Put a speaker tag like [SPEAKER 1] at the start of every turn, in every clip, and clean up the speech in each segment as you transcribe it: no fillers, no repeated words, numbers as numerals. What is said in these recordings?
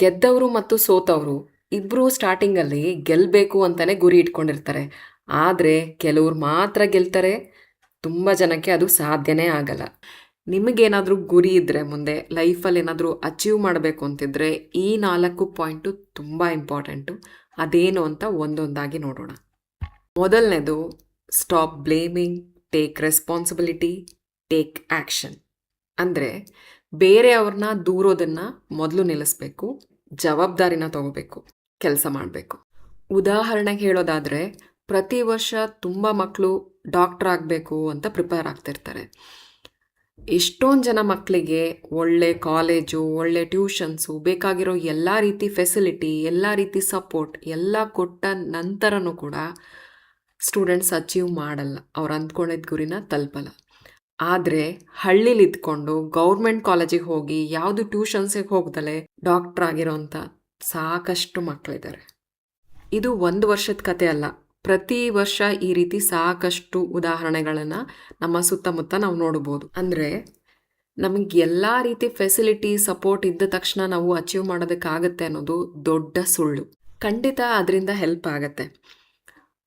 [SPEAKER 1] ಗೆದ್ದವರು ಮತ್ತು ಸೋತವರು ಇಬ್ಬರೂ ಸ್ಟಾರ್ಟಿಂಗಲ್ಲಿ ಗೆಲ್ಲಬೇಕು ಅಂತಲೇ ಗುರಿ ಇಟ್ಕೊಂಡಿರ್ತಾರೆ. ಆದರೆ ಕೆಲವ್ರು ಮಾತ್ರ ಗೆಲ್ತಾರೆ, ತುಂಬ ಜನಕ್ಕೆ ಅದು ಸಾಧ್ಯನೇ ಆಗಲ್ಲ. ನಿಮಗೇನಾದರೂ ಗುರಿ ಇದ್ದರೆ, ಮುಂದೆ ಲೈಫಲ್ಲಿ ಏನಾದರೂ ಅಚೀವ್ ಮಾಡಬೇಕು ಅಂತಿದ್ರೆ ಈ 4 ಪಾಯಿಂಟು ತುಂಬ ಇಂಪಾರ್ಟೆಂಟು. ಅದೇನು ಅಂತ ಒಂದೊಂದಾಗಿ ನೋಡೋಣ. ಮೊದಲನೇದು, stop blaming, take responsibility, take action. ಅಂದರೆ ಬೇರೆಯವ್ರನ್ನ ದೂರೋದನ್ನು ಮೊದಲು ನಿಲ್ಲಿಸ್ಬೇಕು, ಜವಾಬ್ದಾರಿನ ತಗೋಬೇಕು, ಕೆಲಸ ಮಾಡಬೇಕು. ಉದಾಹರಣೆಗೆ ಹೇಳೋದಾದರೆ, ಪ್ರತಿ ವರ್ಷ ತುಂಬ ಮಕ್ಕಳು ಡಾಕ್ಟರ್ ಆಗಬೇಕು ಅಂತ ಪ್ರಿಪೇರ್ ಆಗ್ತಿರ್ತಾರೆ. ಎಷ್ಟೊಂದು ಜನ ಮಕ್ಕಳಿಗೆ ಒಳ್ಳೆ ಕಾಲೇಜು, ಒಳ್ಳೆ ಟ್ಯೂಷನ್ಸು, ಬೇಕಾಗಿರೋ ಎಲ್ಲ ರೀತಿ ಫೆಸಿಲಿಟಿ, ಎಲ್ಲ ರೀತಿ ಸಪೋರ್ಟ್ ಎಲ್ಲ ಕೊಟ್ಟ ನಂತರನೂ ಕೂಡ ಸ್ಟೂಡೆಂಟ್ಸ್ ಅಚೀವ್ ಮಾಡಲ್ಲ, ಅವ್ರು ಅಂದ್ಕೊಂಡಿದ್ದ ಗುರಿನ ತಲುಪಲ್ಲ. ಆದರೆ ಹಳ್ಳಿಲಿ ಇದ್ಕೊಂಡು ಗೌರ್ಮೆಂಟ್ ಕಾಲೇಜಿಗೆ ಹೋಗಿ ಯಾವುದು ಟ್ಯೂಷನ್ಸಿಗೆ ಹೋಗ್ದಲೆ ಡಾಕ್ಟ್ರ್ ಆಗಿರೋಂಥ ಸಾಕಷ್ಟು ಮಕ್ಕಳಿದ್ದಾರೆ. ಇದು ಒಂದು ವರ್ಷದ ಕತೆ ಅಲ್ಲ, ಪ್ರತಿ ವರ್ಷ ಈ ರೀತಿ ಸಾಕಷ್ಟು ಉದಾಹರಣೆಗಳನ್ನು ನಮ್ಮ ಸುತ್ತಮುತ್ತ ನಾವು ನೋಡ್ಬೋದು. ಅಂದರೆ ನಮಗೆ ಎಲ್ಲ ರೀತಿ ಫೆಸಿಲಿಟಿ ಸಪೋರ್ಟ್ ಇದ್ದ ತಕ್ಷಣ ನಾವು ಅಚೀವ್ ಮಾಡೋದಕ್ಕಾಗತ್ತೆ ಅನ್ನೋದು ದೊಡ್ಡ ಸುಳ್ಳು. ಖಂಡಿತ ಅದರಿಂದ ಹೆಲ್ಪ್ ಆಗುತ್ತೆ.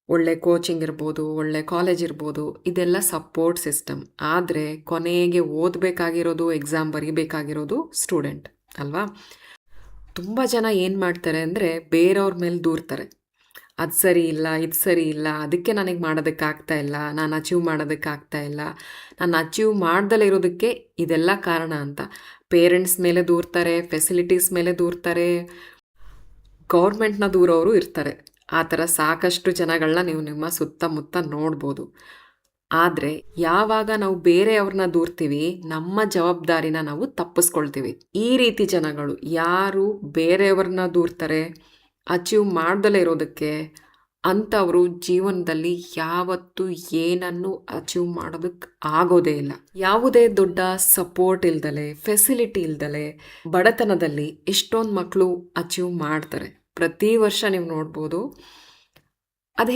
[SPEAKER 1] ಒಳ್ಳೆ ಕೋಚಿಂಗ್ ಇರ್ಬೋದು, ಒಳ್ಳೆ ಕಾಲೇಜ್ ಇರ್ಬೋದು, ಇದೆಲ್ಲ ಸಪೋರ್ಟ್ ಸಿಸ್ಟಮ್. ಆದರೆ ಕೊನೆಗೆ ಓದಬೇಕಾಗಿರೋದು, ಎಕ್ಸಾಮ್ ಬರೀಬೇಕಾಗಿರೋದು ಸ್ಟೂಡೆಂಟ್ ಅಲ್ವಾ? ತುಂಬ ಜನ ಏನು ಮಾಡ್ತಾರೆ ಅಂದರೆ ಬೇರೆಯವ್ರ ಮೇಲೆ ದೂರ್ತಾರೆ. ಅದು ಸರಿ ಇಲ್ಲ, ಇದು ಸರಿ ಇಲ್ಲ, ಅದಕ್ಕೆ ನನಗೆ ಮಾಡೋದಕ್ಕಾಗ್ತಾ ಇಲ್ಲ, ನಾನು ಅಚೀವ್ ಮಾಡೋದಕ್ಕಾಗ್ತಾ ಇಲ್ಲ, ನಾನು ಅಚೀವ್ ಮಾಡ್ದಲೇ ಇರೋದಕ್ಕೆ ಇದೆಲ್ಲ ಕಾರಣ ಅಂತ ಪೇರೆಂಟ್ಸ್ ಮೇಲೆ ದೂರ್ತಾರೆ, ಫೆಸಿಲಿಟೀಸ್ ಮೇಲೆ ದೂರ್ತಾರೆ, ಗೌರ್ಮೆಂಟ್ನ ದೂರೋರು ಇರ್ತಾರೆ. ಆ ಥರ ಸಾಕಷ್ಟು ಜನಗಳನ್ನ ನೀವು ನಿಮ್ಮ ಸುತ್ತಮುತ್ತ ನೋಡ್ಬೋದು. ಆದರೆ ಯಾವಾಗ ನಾವು ಬೇರೆಯವ್ರನ್ನ ದೂರ್ತೀವಿ, ನಮ್ಮ ಜವಾಬ್ದಾರಿನ ನಾವು ತಪ್ಪಿಸ್ಕೊಳ್ತೀವಿ. ಈ ರೀತಿ ಜನಗಳು ಯಾರು ಬೇರೆಯವ್ರನ್ನ ದೂರ್ತಾರೆ ಅಚೀವ್ ಮಾಡ್ದಲೇ ಇರೋದಕ್ಕೆ, ಅಂಥವರು ಜೀವನದಲ್ಲಿ ಯಾವತ್ತೂ ಏನನ್ನು ಅಚೀವ್ ಮಾಡೋದಕ್ಕೆ ಆಗೋದೇ ಇಲ್ಲ. ಯಾವುದೇ ದೊಡ್ಡ ಸಪೋರ್ಟ್ ಇಲ್ದಲೆ, ಫೆಸಿಲಿಟಿ ಇಲ್ದಲೆ ಬಡತನದಲ್ಲಿ ಎಷ್ಟೊಂದು ಮಕ್ಕಳು ಅಚೀವ್ ಮಾಡ್ತಾರೆ. ಪ್ರತಿ ವರ್ಷ ನೀವು ನೋಡ್ಬೋದು. ಅದು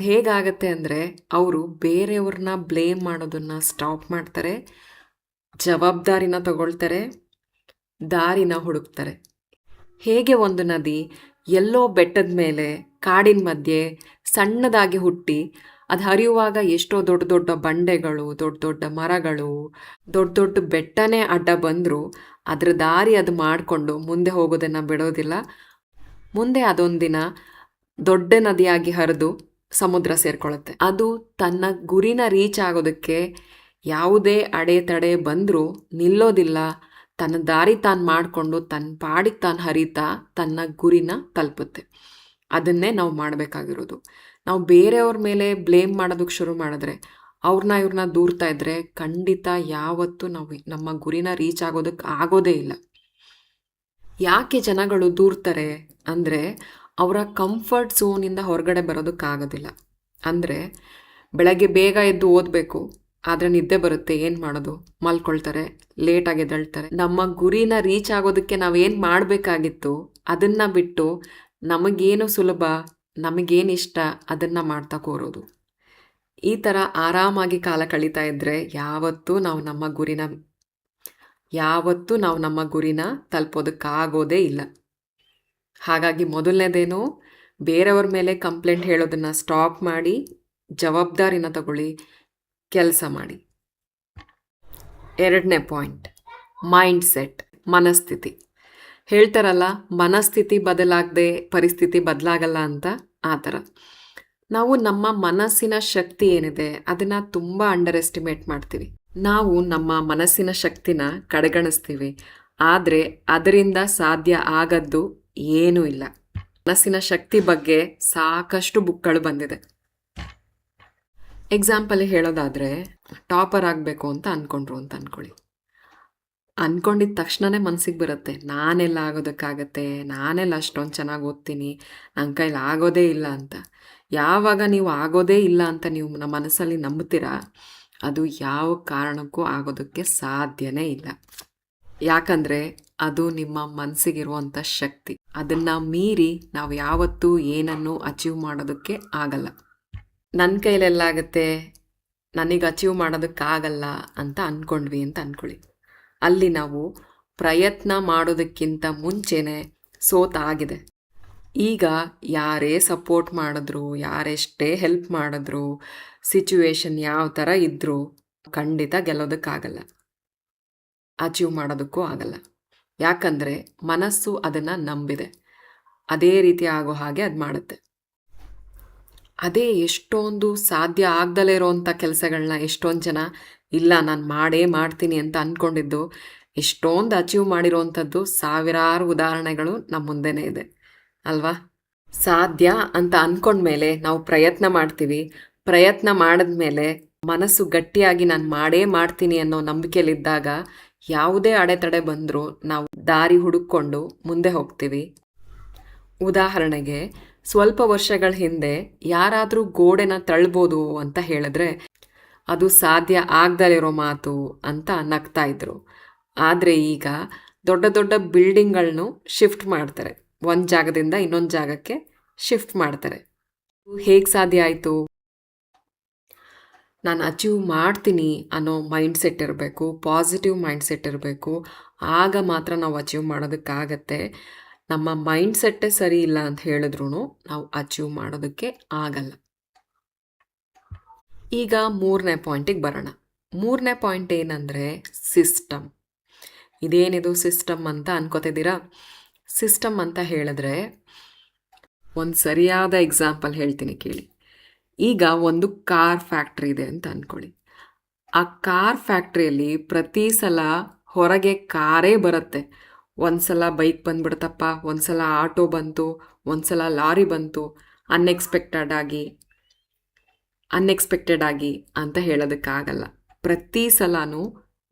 [SPEAKER 1] ಹೇಗಾಗತ್ತೆ ಅಂದರೆ ಅವರು ಬೇರೆಯವ್ರನ್ನ ಬ್ಲೇಮ್ ಮಾಡೋದನ್ನು ಸ್ಟಾಪ್ ಮಾಡ್ತಾರೆ, ಜವಾಬ್ದಾರಿನ ತಗೊಳ್ತಾರೆ, ದಾರಿನ ಹುಡುಕ್ತಾರೆ. ಹೇಗೆ ಒಂದು ನದಿ ಎಲ್ಲೋ ಬೆಟ್ಟದ ಮೇಲೆ ಕಾಡಿನ ಮಧ್ಯೆ ಸಣ್ಣದಾಗಿ ಹುಟ್ಟಿ ಅದು ಹರಿಯುವಾಗ ಎಷ್ಟೋ ದೊಡ್ಡ ದೊಡ್ಡ ಬಂಡೆಗಳು, ದೊಡ್ಡ ದೊಡ್ಡ ಮರಗಳು, ದೊಡ್ಡ ದೊಡ್ಡ ಬೆಟ್ಟನೇ ಅಡ್ಡ ಬಂದರೂ ಅದರ ದಾರಿ ಅದು ಮಾಡಿಕೊಂಡು ಮುಂದೆ ಹೋಗೋದನ್ನು ಬಿಡೋದಿಲ್ಲ. ಮುಂದೆ ಅದೊಂದಿನ ದೊಡ್ಡ ನದಿಯಾಗಿ ಹರಿದು ಸಮುದ್ರ ಸೇರ್ಕೊಳ್ಳುತ್ತೆ. ಅದು ತನ್ನ ಗುರಿನ ರೀಚ್ ಆಗೋದಕ್ಕೆ ಯಾವುದೇ ಅಡೆತಡೆ ಬಂದರೂ ನಿಲ್ಲೋದಿಲ್ಲ. ತನ್ನ ದಾರಿ ತಾನು ಮಾಡಿಕೊಂಡು ತನ್ನ ಪಾಡಿಗೆ ತಾನು ಹರಿತಾ ತನ್ನ ಗುರಿನ ತಲುಪುತ್ತೆ. ಅದನ್ನೇ ನಾವು ಮಾಡಬೇಕಾಗಿರೋದು. ನಾವು ಬೇರೆಯವ್ರ ಮೇಲೆ ಬ್ಲೇಮ್ ಮಾಡೋದಕ್ಕೆ ಶುರು ಮಾಡಿದ್ರೆ, ಇವ್ರನ್ನ ದೂರ್ತಾ ಇದ್ದರೆ ಖಂಡಿತ ಯಾವತ್ತೂ ನಾವು ನಮ್ಮ ಗುರಿನ ರೀಚ್ ಆಗೋದಕ್ಕೆ ಆಗೋದೇ ಇಲ್ಲ. ಯಾಕೆ ಜನಗಳು ದೂರ್ತಾರೆ ಅಂದರೆ ಅವರ ಕಂಫರ್ಟ್ ಝೋನಿಂದ ಹೊರಗಡೆ ಬರೋದಕ್ಕಾಗೋದಿಲ್ಲ. ಅಂದರೆ ಬೆಳಗ್ಗೆ ಬೇಗ ಎದ್ದು ಓದಬೇಕು, ಆದರೆ ನಿದ್ದೆ ಬರುತ್ತೆ, ಏನು ಮಾಡೋದು, ಮಲ್ಕೊಳ್ತಾರೆ, ಲೇಟಾಗಿ ಎದ್ದೇಳ್ತಾರೆ. ನಮ್ಮ ಗುರಿನ ರೀಚ್ ಆಗೋದಕ್ಕೆ ನಾವೇನು ಮಾಡಬೇಕಾಗಿತ್ತು ಅದನ್ನು ಬಿಟ್ಟು ನಮಗೇನು ಸುಲಭ, ನಮಗೇನು ಇಷ್ಟ ಅದನ್ನು ಮಾಡ್ತಾ ಕೂರೋದು. ಈ ಥರ ಆರಾಮಾಗಿ ಕಾಲ ಕಳೀತಾ ಇದ್ದರೆ ಯಾವತ್ತೂ ನಾವು ನಮ್ಮ ಗುರಿನ ತಲುಪೋದಕ್ಕಾಗೋದೇ ಇಲ್ಲ. ಹಾಗಾಗಿ ಮೊದಲನೇದೇನು, ಬೇರೆಯವ್ರ ಮೇಲೆ ಕಂಪ್ಲೇಂಟ್ ಹೇಳೋದನ್ನು ಸ್ಟಾಪ್ ಮಾಡಿ ಜವಾಬ್ದಾರಿನ ತಗೊಳ್ಳಿ, ಕೆಲಸ ಮಾಡಿ. 2ನೇ ಪಾಯಿಂಟ್, ಮೈಂಡ್ ಸೆಟ್, ಮನಸ್ಥಿತಿ. ಹೇಳ್ತಾರಲ್ಲ, ಮನಸ್ಥಿತಿ ಬದಲಾಗದೆ ಪರಿಸ್ಥಿತಿ ಬದಲಾಗಲ್ಲ ಅಂತ. ಆ ಥರ ನಾವು ನಮ್ಮ ಮನಸ್ಸಿನ ಶಕ್ತಿ ಏನಿದೆ ಅದನ್ನು ತುಂಬ ಅಂಡರ್ ಎಸ್ಟಿಮೇಟ್ ಮಾಡ್ತೀವಿ. ನಾವು ನಮ್ಮ ಮನಸ್ಸಿನ ಶಕ್ತಿನ ಕಡೆಗಣಿಸ್ತೀವಿ. ಆದರೆ ಅದರಿಂದ ಸಾಧ್ಯ ಆಗದ್ದು ಏನೂ ಇಲ್ಲ. ಮನಸ್ಸಿನ ಶಕ್ತಿ ಬಗ್ಗೆ ಸಾಕಷ್ಟು ಬುಕ್ಗಳು ಬಂದಿದೆ. ಎಕ್ಸಾಂಪಲ್ ಹೇಳೋದಾದರೆ, ಟಾಪರ್ ಆಗಬೇಕು ಅಂತ ಅಂದ್ಕೊಳ್ಳಿ. ಅಂದ್ಕೊಂಡಿದ್ದ ತಕ್ಷಣವೇ ಮನಸ್ಸಿಗೆ ಬರುತ್ತೆ, ನಾನೆಲ್ಲ ಆಗೋದಕ್ಕಾಗತ್ತೆ, ನಾನೆಲ್ಲ ಅಷ್ಟೊಂದು ಚೆನ್ನಾಗಿ ಓದ್ತೀನಿ, ನನ್ನ ಕೈಲಿ ಆಗೋದೇ ಇಲ್ಲ ಅಂತ. ಯಾವಾಗ ನೀವು ಆಗೋದೇ ಇಲ್ಲ ಅಂತ ನೀವು ನಮ್ಮ ಮನಸ್ಸಲ್ಲಿ ನಂಬ್ತೀರಾ, ಅದು ಯಾವ ಕಾರಣಕ್ಕೂ ಆಗೋದಕ್ಕೆ ಸಾಧ್ಯನೇ ಇಲ್ಲ. ಯಾಕಂದರೆ ಅದು ನಿಮ್ಮ ಮನಸ್ಸಿಗಿರುವಂಥ ಶಕ್ತಿ. ಅದನ್ನು ಮೀರಿ ನಾವು ಯಾವತ್ತೂ ಏನನ್ನು ಅಚೀವ್ ಮಾಡೋದಕ್ಕೆ ಆಗಲ್ಲ. ನನ್ನ ಕೈಲೆಲ್ಲಾಗತ್ತೆ, ನನಗೆ ಅಚೀವ್ ಮಾಡೋದಕ್ಕಾಗಲ್ಲ ಅಂತ ಅಂದ್ಕೊಂಡ್ವಿ ಅಂತ ಅಂದ್ಕೊಳ್ಳಿ. ಅಲ್ಲಿ ನಾವು ಪ್ರಯತ್ನ ಮಾಡೋದಕ್ಕಿಂತ ಮುಂಚೆನೇ ಸೋತಾಗಿದೆ. ಈಗ ಯಾರೇ ಸಪೋರ್ಟ್ ಮಾಡಿದ್ರು, ಯಾರೆಷ್ಟೇ ಹೆಲ್ಪ್ ಮಾಡಿದ್ರು, ಸಿಚುವೇಶನ್ ಯಾವ ಥರ ಇದ್ದರೂ ಖಂಡಿತ ಗೆಲ್ಲೋದಕ್ಕಾಗಲ್ಲ, ಅಚೀವ್ ಮಾಡೋದಕ್ಕೂ ಆಗಲ್ಲ. ಯಾಕಂದರೆ ಮನಸ್ಸು ಅದನ್ನು ನಂಬಿದೆ, ಅದೇ ರೀತಿ ಆಗೋ ಹಾಗೆ ಅದು ಮಾಡುತ್ತೆ. ಅದೇ ಎಷ್ಟೊಂದು ಸಾಧ್ಯ ಆಗ್ದಲೇ ಇರೋವಂಥ ಕೆಲಸಗಳನ್ನ ಎಷ್ಟೊಂದು ಜನ ಇಲ್ಲ ನಾನು ಮಾಡೇ ಮಾಡ್ತೀನಿ ಅಂತ ಅಂದ್ಕೊಂಡಿದ್ದು ಎಷ್ಟೊಂದು ಅಚೀವ್ ಮಾಡಿರೋವಂಥದ್ದು ಸಾವಿರಾರು ಉದಾಹರಣೆಗಳು ನಮ್ಮ ಮುಂದೆನೇ ಇದೆ ಅಲ್ವಾ? ಸಾಧ್ಯ ಅಂತ ಅಂದ್ಕೊಂಡ್ಮೇಲೆ ನಾವು ಪ್ರಯತ್ನ ಮಾಡ್ತೀವಿ. ಪ್ರಯತ್ನ ಮಾಡಿದ್ಮೇಲೆ ಮನಸ್ಸು ಗಟ್ಟಿಯಾಗಿ ನಾನು ಮಾಡೇ ಮಾಡ್ತೀನಿ ಅನ್ನೋ ನಂಬಿಕೆಯಲ್ಲಿದ್ದಾಗ ಯಾವುದೇ ಅಡೆತಡೆ ಬಂದರೂ ನಾವು ದಾರಿ ಹುಡುಕೊಂಡು ಮುಂದೆ ಹೋಗ್ತೀವಿ. ಉದಾಹರಣೆಗೆ ಸ್ವಲ್ಪ ವರ್ಷಗಳ ಹಿಂದೆ ಯಾರಾದರೂ ಗೋಡೆನ ತಳ್ಬೋದು ಅಂತ ಹೇಳಿದ್ರೆ ಅದು ಸಾಧ್ಯ ಆಗ್ದಲಿರೋ ಮಾತು ಅಂತ ನಗ್ತಾ ಇದ್ರು. ಆದರೆ ಈಗ ದೊಡ್ಡ ದೊಡ್ಡ ಬಿಲ್ಡಿಂಗ್ಗಳನ್ನು ಶಿಫ್ಟ್ ಮಾಡ್ತಾರೆ, ಒಂದು ಜಾಗದಿಂದ ಇನ್ನೊಂದು ಜಾಗಕ್ಕೆ ಶಿಫ್ಟ್ ಮಾಡ್ತಾರೆ. ಹೇಗೆ ಸಾಧ್ಯ ಆಯಿತು? ನಾನು ಅಚೀವ್ ಮಾಡ್ತೀನಿ ಅನ್ನೋ ಮೈಂಡ್ಸೆಟ್ ಇರಬೇಕು, ಪಾಸಿಟಿವ್ ಮೈಂಡ್ಸೆಟ್ ಇರಬೇಕು. ಆಗ ಮಾತ್ರ ನಾವು ಅಚೀವ್ ಮಾಡೋದಕ್ಕಾಗತ್ತೆ. ನಮ್ಮ ಮೈಂಡ್ಸೆಟ್ಟೇ ಸರಿ ಇಲ್ಲ ಅಂತ ಹೇಳಿದ್ರು ನಾವು ಅಚೀವ್ ಮಾಡೋದಕ್ಕೆ ಆಗಲ್ಲ. ಈಗ 3ನೇ ಪಾಯಿಂಟಿಗೆ ಬರೋಣ. 3ನೇ ಪಾಯಿಂಟ್ ಏನಂದರೆ ಸಿಸ್ಟಮ್. ಇದೇನಿದು ಸಿಸ್ಟಮ್ ಅಂತ ಅನ್ಕೋತಿದ್ದೀರಾ? ಸಿಸ್ಟಮ್ ಅಂತ ಹೇಳಿದ್ರೆ ಒಂದು ಸರಿಯಾದ ಎಕ್ಸಾಂಪಲ್ ಹೇಳ್ತೀನಿ ಕೇಳಿ. ಈಗ ಒಂದು ಕಾರ್ ಫ್ಯಾಕ್ಟ್ರಿ ಇದೆ ಅಂತ ಅಂದ್ಕೊಳ್ಳಿ. ಆ ಕಾರ್ ಫ್ಯಾಕ್ಟ್ರಿಯಲ್ಲಿ ಪ್ರತಿ ಸಲ ಹೊರಗೆ ಕಾರೇ ಬರುತ್ತೆ. ಒಂದು ಸಲ ಬೈಕ್ ಬಂದ್ಬಿಡ್ತಪ್ಪ, ಒಂದು ಸಲ ಆಟೋ ಬಂತು, ಒಂದು ಸಲ ಲಾರಿ ಬಂತು, ಅನ್ಎಕ್ಸ್ಪೆಕ್ಟೆಡ್ ಆಗಿ ಅಂತ ಹೇಳೋದಕ್ಕಾಗಲ್ಲ. ಪ್ರತಿ ಸಲನೂ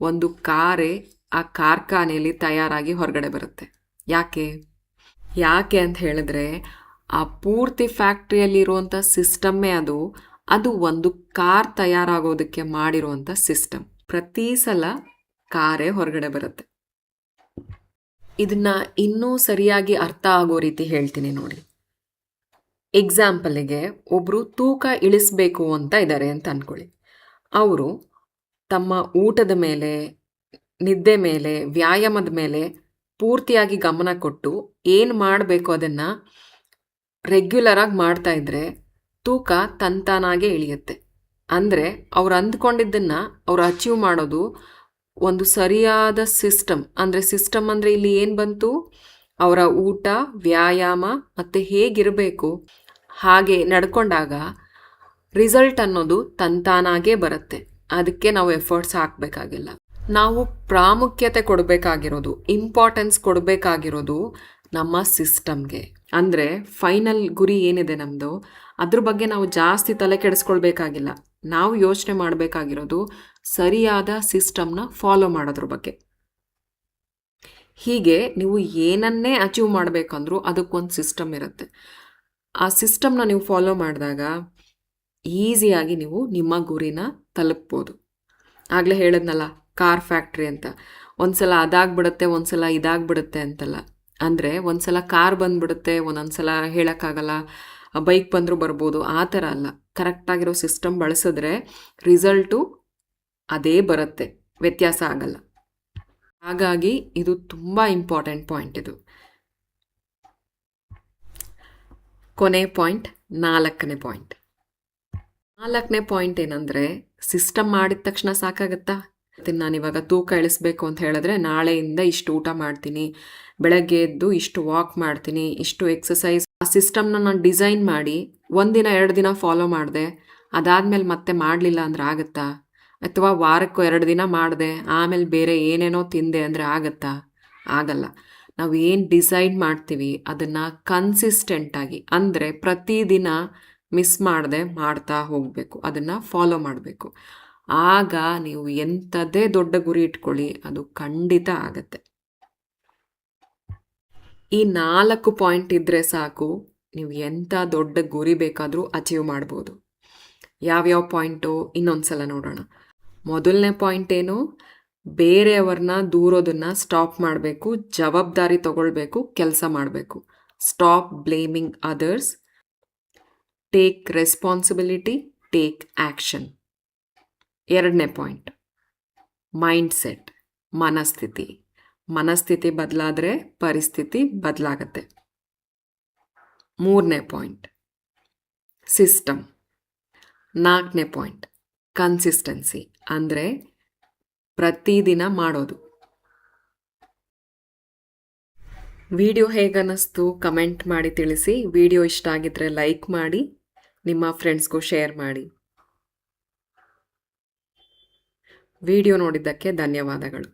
[SPEAKER 1] ಒಂದು ಕಾರೇ ಆ ಕಾರ್ಖಾನೆಯಲ್ಲಿ ತಯಾರಾಗಿ ಹೊರಗಡೆ ಬರುತ್ತೆ. ಯಾಕೆ ಅಂತ ಹೇಳಿದ್ರೆ ಆ ಪೂರ್ತಿ ಫ್ಯಾಕ್ಟ್ರಿಯಲ್ಲಿರುವಂಥ ಸಿಸ್ಟಮ್ಮೇ ಅದು ಒಂದು ಕಾರ್ ತಯಾರಾಗೋದಕ್ಕೆ ಮಾಡಿರುವಂಥ ಸಿಸ್ಟಮ್. ಪ್ರತಿ ಸಲ ಕಾರೇ ಹೊರಗಡೆ ಬರುತ್ತೆ. ಇದನ್ನ ಇನ್ನೂ ಸರಿಯಾಗಿ ಅರ್ಥ ಆಗೋ ರೀತಿ ಹೇಳ್ತೀನಿ ನೋಡಿ. ಎಕ್ಸಾಂಪಲಿಗೆ ಒಬ್ಬರು ತೂಕ ಇಳಿಸ್ಬೇಕು ಅಂತ ಇದ್ದಾರೆ ಅಂತ ಅಂದ್ಕೊಳ್ಳಿ. ಅವರು ತಮ್ಮ ಊಟದ ಮೇಲೆ, ನಿದ್ದೆ ಮೇಲೆ, ವ್ಯಾಯಾಮದ ಮೇಲೆ ಪೂರ್ತಿಯಾಗಿ ಗಮನ ಕೊಟ್ಟು ಏನು ಮಾಡಬೇಕು ಅದನ್ನು ರೆಗ್ಯುಲರಾಗಿ ಮಾಡ್ತಾ ಇದ್ದರೆ ತೂಕ ತಂತಾನಾಗೆ ಇಳಿಯುತ್ತೆ. ಅಂದರೆ ಅವ್ರು ಅಂದ್ಕೊಂಡಿದ್ದನ್ನು ಅವ್ರು ಅಚೀವ್ ಮಾಡೋದು ಒಂದು ಸರಿಯಾದ ಸಿಸ್ಟಮ್. ಅಂದರೆ ಇಲ್ಲಿ ಏನು ಬಂತು? ಅವರ ಊಟ, ವ್ಯಾಯಾಮ ಮತ್ತು ಹೇಗಿರಬೇಕು ಹಾಗೆ ನಡ್ಕೊಂಡಾಗ ರಿಸಲ್ಟ್ ಅನ್ನೋದು ತಂತಾನಾಗೇ ಬರುತ್ತೆ. ಅದಕ್ಕೆ ನಾವು ಎಫರ್ಟ್ಸ್ ಹಾಕಬೇಕಾಗಿಲ್ಲ. ನಾವು ಪ್ರಾಮುಖ್ಯತೆ ಕೊಡಬೇಕಾಗಿರೋದು, ಇಂಪಾರ್ಟೆನ್ಸ್ ಕೊಡಬೇಕಾಗಿರೋದು ನಮ್ಮ ಸಿಸ್ಟಮ್ಗೆ. ಅಂದರೆ ಫೈನಲ್ ಗುರಿ ಏನಿದೆ ನಮ್ಮದು, ಅದ್ರ ಬಗ್ಗೆ ನಾವು ಜಾಸ್ತಿ ತಲೆ ಕೆಡಿಸ್ಕೊಳ್ಬೇಕಾಗಿಲ್ಲ. ನಾವು ಯೋಚನೆ ಮಾಡಬೇಕಾಗಿರೋದು ಸರಿಯಾದ ಸಿಸ್ಟಮ್ನ ಫಾಲೋ ಮಾಡೋದ್ರ ಬಗ್ಗೆ. ಹೀಗೆ ನೀವು ಏನನ್ನೇ ಅಚೀವ್ ಮಾಡಬೇಕಂದ್ರೂ ಅದಕ್ಕೊಂದು ಸಿಸ್ಟಮ್ ಇರುತ್ತೆ. ಆ ಸಿಸ್ಟಮ್ನ ನೀವು ಫಾಲೋ ಮಾಡಿದಾಗ ಈಸಿಯಾಗಿ ನೀವು ನಿಮ್ಮ ಗುರಿನ ತಲುಪ್ಬೋದು. ಆಗಲೇ ಹೇಳಿದ್ನಲ್ಲ ಕಾರ್ ಫ್ಯಾಕ್ಟ್ರಿ ಅಂತ. ಒಂದ್ಸಲ ಅದಾಗ್ಬಿಡುತ್ತೆ, ಒಂದ್ಸಲ ಇದಾಗ್ಬಿಡುತ್ತೆ ಅಂತಲ್ಲ. ಅಂದರೆ ಒಂದ್ಸಲ ಕಾರ್ ಬಂದ್ಬಿಡುತ್ತೆ, ಒಂದೊಂದು ಸಲ ಹೇಳೋಕ್ಕಾಗಲ್ಲ, ಬೈಕ್ ಬಂದರೂ ಬರ್ಬೋದು, ಆ ಥರ ಅಲ್ಲ. ಕರೆಕ್ಟಾಗಿರೋ ಸಿಸ್ಟಮ್ ಬಳಸಿದ್ರೆ ರಿಸಲ್ಟು ಅದೇ ಬರುತ್ತೆ, ವ್ಯತ್ಯಾಸ ಆಗಲ್ಲ. ಹಾಗಾಗಿ ಇದು ತುಂಬ ಇಂಪಾರ್ಟೆಂಟ್ ಪಾಯಿಂಟ್. ಇದು ಕೊನೆ ಪಾಯಿಂಟ್, 4ನೇ ಪಾಯಿಂಟ್. 4ನೇ ಪಾಯಿಂಟ್ ಏನಂದರೆ, ಸಿಸ್ಟಮ್ ಮಾಡಿದ ತಕ್ಷಣ ಸಾಕಾಗತ್ತಾ? ನಾನಿವಾಗ ತೂಕ ಇಳಿಸ್ಬೇಕು ಅಂತ ಹೇಳಿದ್ರೆ ನಾಳೆಯಿಂದ ಇಷ್ಟು ಊಟ ಮಾಡ್ತೀನಿ, ಬೆಳಗ್ಗೆ ಎದ್ದು ಇಷ್ಟು ವಾಕ್ ಮಾಡ್ತೀನಿ, ಇಷ್ಟು ಎಕ್ಸಸೈಸ್. ಆ ಸಿಸ್ಟಮ್ನ ನಾನು ಡಿಸೈನ್ ಮಾಡಿ 1 ದಿನ 2 ದಿನ ಫಾಲೋ ಮಾಡಿದೆ, ಅದಾದಮೇಲೆ ಮತ್ತೆ ಮಾಡಲಿಲ್ಲ ಅಂದರೆ ಆಗುತ್ತಾ? ಅಥವಾ ವಾರಕ್ಕೂ 2 ದಿನ ಮಾಡಿದೆ, ಆಮೇಲೆ ಬೇರೆ ಏನೇನೋ ತಿಂದೆ ಅಂದರೆ ಆಗುತ್ತಾ? ಆಗಲ್ಲ. ನಾವು ಏನು ಡಿಸೈಡ್ ಮಾಡ್ತೀವಿ ಅದನ್ನು ಕನ್ಸಿಸ್ಟೆಂಟಾಗಿ, ಅಂದರೆ ಪ್ರತಿದಿನ ಮಿಸ್ ಮಾಡದೆ ಮಾಡ್ತಾ ಹೋಗಬೇಕು, ಅದನ್ನು ಫಾಲೋ ಮಾಡಬೇಕು. ಆಗ ನೀವು ಎಂಥದೇ ದೊಡ್ಡ ಗುರಿ ಇಟ್ಕೊಳ್ಳಿ, ಅದು ಖಂಡಿತ ಆಗತ್ತೆ. ಈ 4 ಪಾಯಿಂಟ್ ಇದ್ದರೆ ಸಾಕು, ನೀವು ಎಂಥ ದೊಡ್ಡ ಗುರಿ ಬೇಕಾದರೂ ಅಚೀವ್ ಮಾಡ್ಬೋದು. ಯಾವ್ಯಾವ ಪಾಯಿಂಟು ಇನ್ನೊಂದು ಸಲ ನೋಡೋಣ. ಮೊದಲನೇ ಪಾಯಿಂಟ್ ಏನು? ಬೇರೆಯವ್ರನ್ನ ದೂರೋದನ್ನು ಸ್ಟಾಪ್ ಮಾಡಬೇಕು, ಜವಾಬ್ದಾರಿ ತಗೊಳ್ಬೇಕು, ಕೆಲಸ ಮಾಡಬೇಕು. Stop blaming others, take responsibility, take action. 2ನೇ ಪಾಯಿಂಟ್ ಮೈಂಡ್ಸೆಟ್, ಮನಸ್ಥಿತಿ. ಮನಸ್ಥಿತಿ ಬದಲಾದರೆ ಪರಿಸ್ಥಿತಿ ಬದಲಾಗತ್ತೆ. 3ನೇ ಪಾಯಿಂಟ್ ಸಿಸ್ಟಮ್. 4ನೇ ಪಾಯಿಂಟ್ ಕನ್ಸಿಸ್ಟೆನ್ಸಿ, ಅಂದರೆ ಪ್ರತಿದಿನ ಮಾಡೋದು. ವಿಡಿಯೋ ಹೇಗನ್ನಿಸ್ತು ಕಮೆಂಟ್ ಮಾಡಿ ತಿಳಿಸಿ. ವಿಡಿಯೋ ಇಷ್ಟ ಆಗಿದ್ರೆ ಲೈಕ್ ಮಾಡಿ, ನಿಮ್ಮ ಫ್ರೆಂಡ್ಸ್ಗೂ ಶೇರ್ ಮಾಡಿ. ವಿಡಿಯೋ ನೋಡಿದ್ದಕ್ಕೆ ಧನ್ಯವಾದಗಳು.